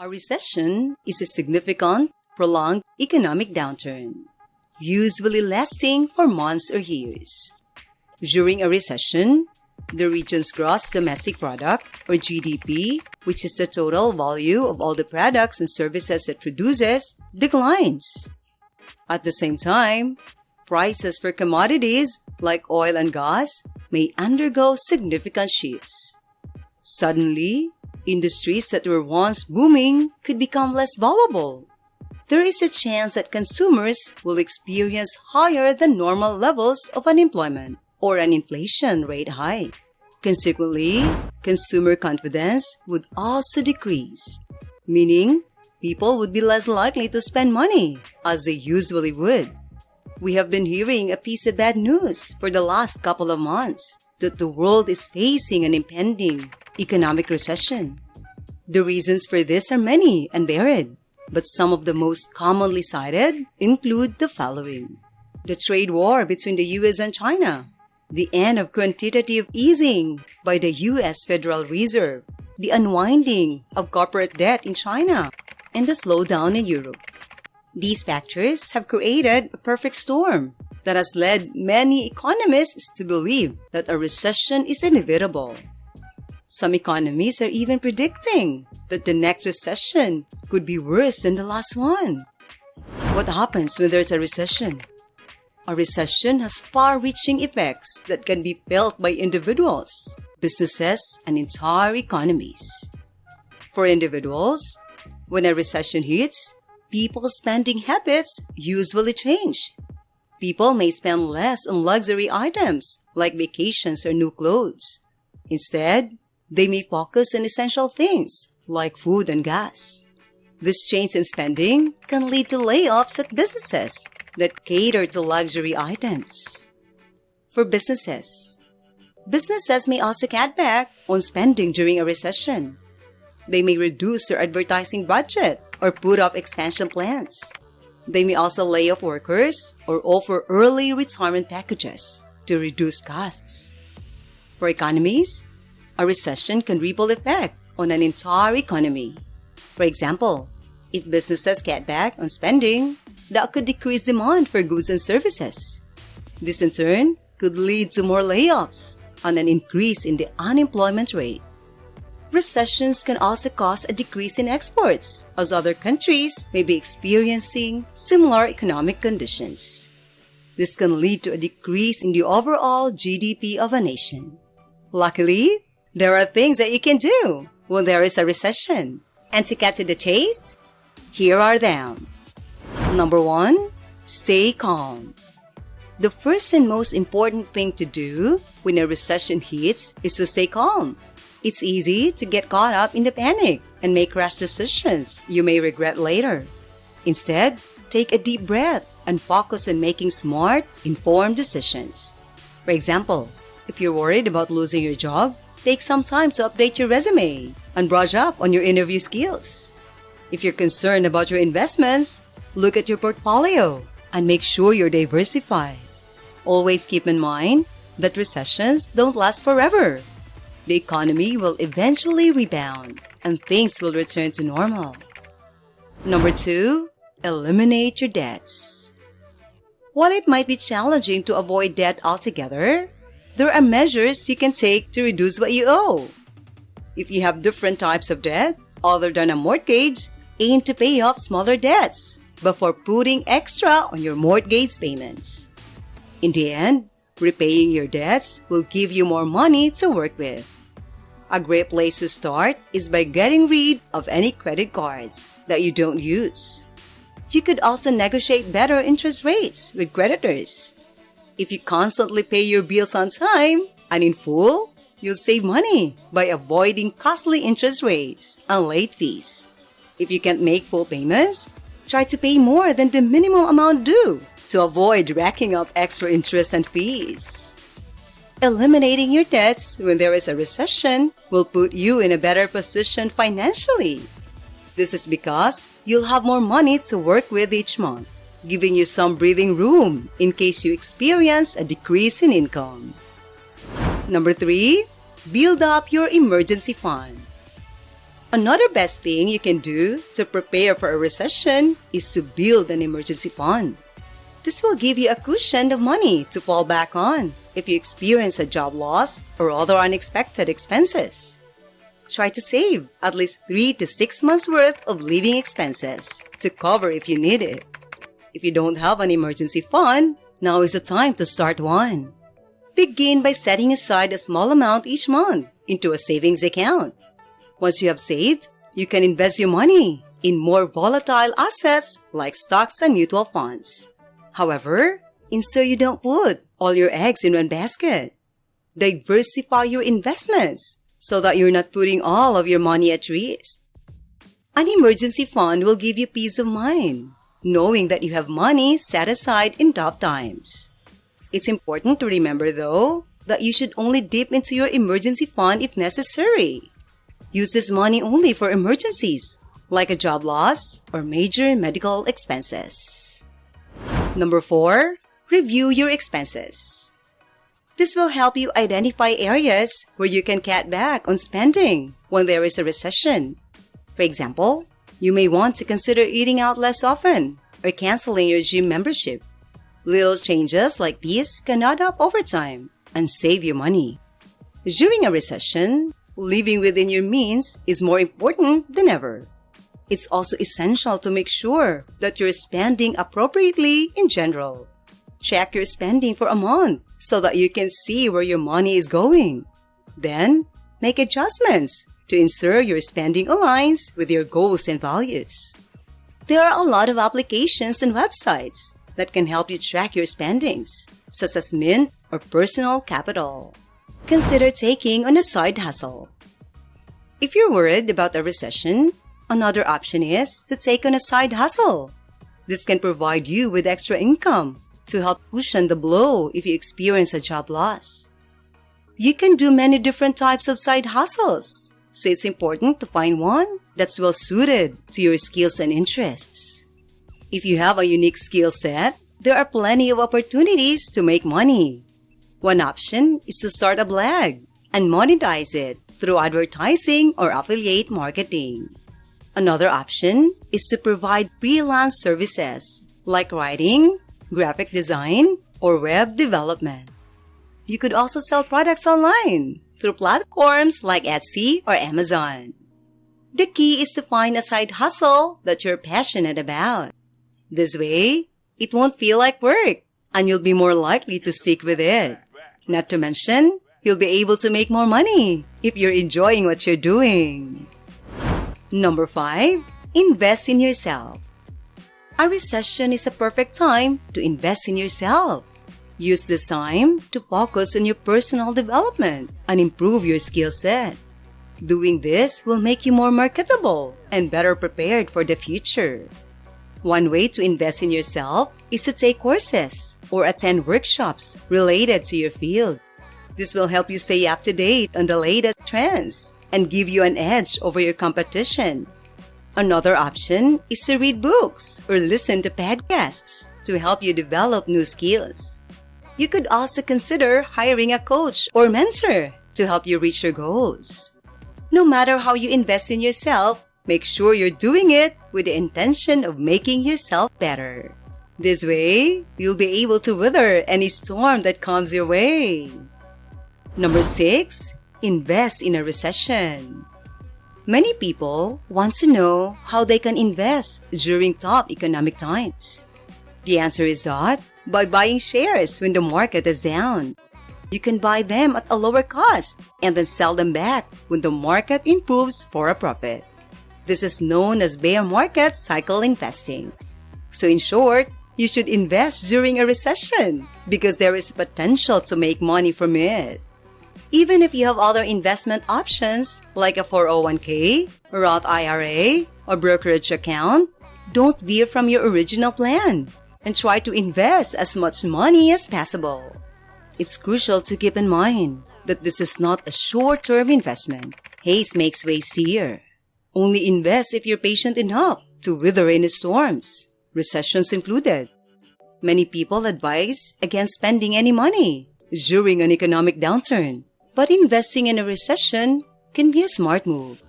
A recession is a significant, prolonged economic downturn, usually lasting for months or years. During a recession, the region's gross domestic product, or GDP, which is the total value of all the products and services it produces, declines. At the same time, prices for commodities like oil and gas may undergo significant shifts. Suddenly, industries that were once booming could become less valuable. There is a chance that consumers will experience higher than normal levels of unemployment or an inflation rate hike. Consequently, consumer confidence would also decrease, meaning people would be less likely to spend money as they usually would. We have been hearing a piece of bad news for the last couple of months that the world is facing an impending economic recession. The reasons for this are many and varied, but some of the most commonly cited include the following: the trade war between the US and China, the end of quantitative easing by the US Federal Reserve, the unwinding of corporate debt in China, and the slowdown in Europe. These factors have created a perfect storm that has led many economists to believe that a recession is inevitable. Some economists are even predicting that the next recession could be worse than the last one. What happens when there's a recession? A recession has far-reaching effects that can be felt by individuals, businesses, and entire economies. For individuals, when a recession hits, people's spending habits usually change. People may spend less on luxury items like vacations or new clothes. Instead, they may focus on essential things like food and gas. This change in spending can lead to layoffs at businesses that cater to luxury items. For businesses may also cut back on spending during a recession. They may reduce their advertising budget or put off expansion plans. They may also lay off workers or offer early retirement packages to reduce costs. For economies, a recession can ripple effect on an entire economy. For example, if businesses cut back on spending, that could decrease demand for goods and services. This in turn could lead to more layoffs and an increase in the unemployment rate. Recessions can also cause a decrease in exports, as other countries may be experiencing similar economic conditions. This can lead to a decrease in the overall GDP of a nation. Luckily, there are things that you can do when there is a recession. And to cut to the chase, here are them. Number 1, stay calm. The first and most important thing to do when a recession hits is to stay calm. It's easy to get caught up in the panic and make rash decisions you may regret later. Instead, take a deep breath and focus on making smart, informed decisions. For example, if you're worried about losing your job, take some time to update your resume and brush up on your interview skills. If you're concerned about your investments, look at your portfolio and make sure you're diversified. Always keep in mind that recessions don't last forever. The economy will eventually rebound and things will return to normal. Number 2, eliminate your debts. While it might be challenging to avoid debt altogether, there are measures you can take to reduce what you owe. If you have different types of debt other than a mortgage, aim to pay off smaller debts before putting extra on your mortgage payments. In the end, repaying your debts will give you more money to work with. A great place to start is by getting rid of any credit cards that you don't use. You could also negotiate better interest rates with creditors. If you constantly pay your bills on time and in full, you'll save money by avoiding costly interest rates and late fees. If you can't make full payments, try to pay more than the minimum amount due to avoid racking up extra interest and fees. Eliminating your debts when there is a recession will put you in a better position financially. This is because you'll have more money to work with each month, giving you some breathing room in case you experience a decrease in income. Number 3, build up your emergency fund. Another best thing you can do to prepare for a recession is to build an emergency fund. This will give you a cushion of money to fall back on if you experience a job loss or other unexpected expenses. Try to save at least 3 to 6 months worth of living expenses to cover if you need it. If you don't have an emergency fund, now is the time to start one. Begin by setting aside a small amount each month into a savings account. Once you have saved, you can invest your money in more volatile assets like stocks and mutual funds. However, ensure you don't put all your eggs in one basket. Diversify your investments so that you're not putting all of your money at risk. An emergency fund will give you peace of mind, knowing that you have money set aside in tough times. It's important to remember, though, that you should only dip into your emergency fund if necessary. Use this money only for emergencies, like a job loss or major medical expenses. Number 4, review your expenses. This will help you identify areas where you can cut back on spending when there is a recession. For example, you may want to consider eating out less often or canceling your gym membership. Little changes like these can add up over time and save you money. During a recession, living within your means is more important than ever. It's also essential to make sure that you're spending appropriately in general. Check your spending for a month so that you can see where your money is going. Then, make adjustments to ensure your spending aligns with your goals and values. There are a lot of applications and websites that can help you track your spendings, such as Mint or Personal Capital. Consider taking on a side hustle. If you're worried about a recession, another option is to take on a side hustle. This can provide you with extra income to help cushion the blow if you experience a job loss. You can do many different types of side hustles, so it's important to find one that's well suited to your skills and interests. If you have a unique skill set, there are plenty of opportunities to make money. One option is to start a blog and monetize it through advertising or affiliate marketing. Another option is to provide freelance services like writing, graphic design, or web development. You could also sell products online through platforms like Etsy or Amazon. The key is to find a side hustle that you're passionate about. This way, it won't feel like work and you'll be more likely to stick with it. Not to mention, you'll be able to make more money if you're enjoying what you're doing. Number 5, invest in yourself. A recession is a perfect time to invest in yourself. Use this time to focus on your personal development and improve your skill set. Doing this will make you more marketable and better prepared for the future. One way to invest in yourself is to take courses or attend workshops related to your field. This will help you stay up to date on the latest trends and give you an edge over your competition. Another option is to read books or listen to podcasts to help you develop new skills. You could also consider hiring a coach or mentor to help you reach your goals. No matter how you invest in yourself, make sure you're doing it with the intention of making yourself better. This way, you'll be able to weather any storm that comes your way. Number 6, invest in a recession. Many people want to know how they can invest during tough economic times. The answer is that by buying shares when the market is down. You can buy them at a lower cost and then sell them back when the market improves for a profit. This is known as bear market cycle investing. So in short, you should invest during a recession because there is potential to make money from it. Even if you have other investment options like a 401k, Roth IRA, or brokerage account, don't veer from your original plan and try to invest as much money as possible. It's crucial to keep in mind that this is not a short-term investment. Haste makes waste here. Only invest if you're patient enough to weather any storms, recessions included. Many people advise against spending any money during an economic downturn, but investing in a recession can be a smart move.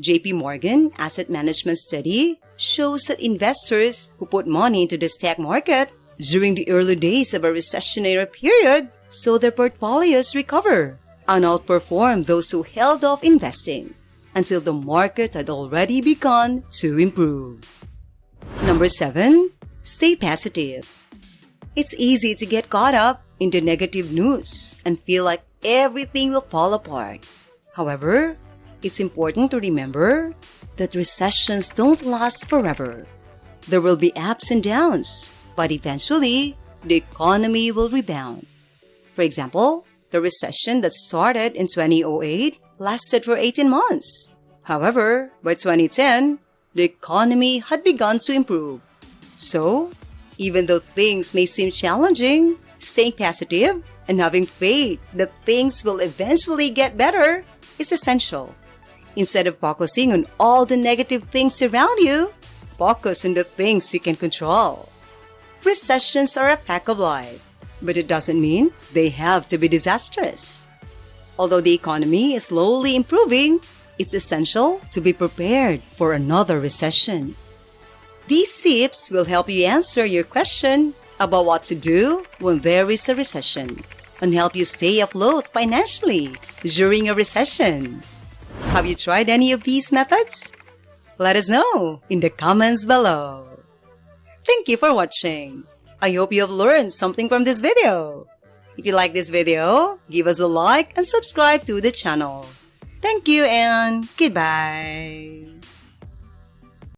JP Morgan Asset Management study shows that investors who put money into the stock market during the early days of a recessionary period saw their portfolios recover and outperform those who held off investing until the market had already begun to improve. Number 7. Stay positive. It's easy to get caught up in the negative news and feel like everything will fall apart. However, it's important to remember that recessions don't last forever. There will be ups and downs, but eventually, the economy will rebound. For example, the recession that started in 2008 lasted for 18 months. However, by 2010, the economy had begun to improve. So, even though things may seem challenging, staying positive and having faith that things will eventually get better is essential. Instead of focusing on all the negative things around you, focus on the things you can control. Recessions are a fact of life, but it doesn't mean they have to be disastrous. Although the economy is slowly improving, it's essential to be prepared for another recession. These tips will help you answer your question about what to do when there is a recession and help you stay afloat financially during a recession. Have you tried any of these methods? Let us know in the comments below. Thank you for watching. I hope you have learned something from this video. If you like this video, give us a like and subscribe to the channel. Thank you and goodbye.